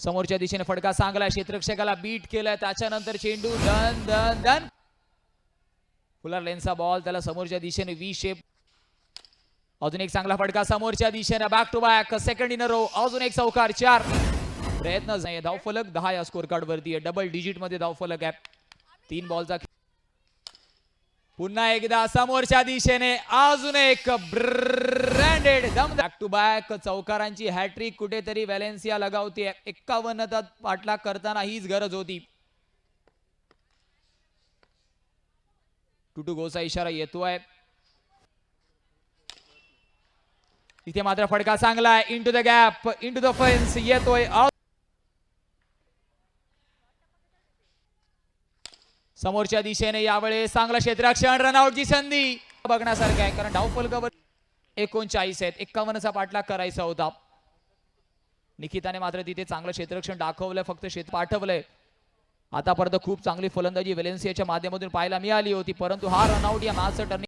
समोरच्या दिशेने फटका चांगला, क्षेत्ररक्षकाला बीट केलाय, त्याच्यानंतर चेंडू डन डन डन, फुलर लेनचा बॉल, त्याला समोरच्या दिशेने व्ही शेप, अजून एक चांगला फटका समोरच्या दिशेने, back to back second in a row, अजून एक चौकार, 4 प्रयत्न नाही, धावफलक 10 या स्कोर कार्ड वरती आहे, डबल डिजिट मध्ये धावफलक आहे, 3 बॉलचा, पुन्हा एकदा समोरच्या दिशेने अजून एक ब्रँडेड दम, बॅक टू बॅक चौकारांची हॅट्रिक कुठेतरी व्हॅलेन्सिया लगावते, 51 पाठलाग करताना हीच गरज होती. 2-2 गोचा इशारा येतोय, इथे मात्र फटका चांगला आहे, into the gap, into the fence येतोय, समोरच्या दिशेने यावेळेस चांगला क्षेत्ररक्षण, रनआउटची संधी बघण्यासारखं आहे, कारण धावफलकावर 39 आहेत, 51चा पाठलाग करायचा होता. निकिताने मात्र तिथे चांगलं क्षेत्ररक्षण दाखवलंय, फक्त क्षेत्र पाठवलंय. आतापर्यंत खूप चांगली फलंदाजी व्हॅलेन्सियाच्या माध्यमातून पाहायला मिळाली होती, परंतु हा रनआउट या मॅचचं टर्निंग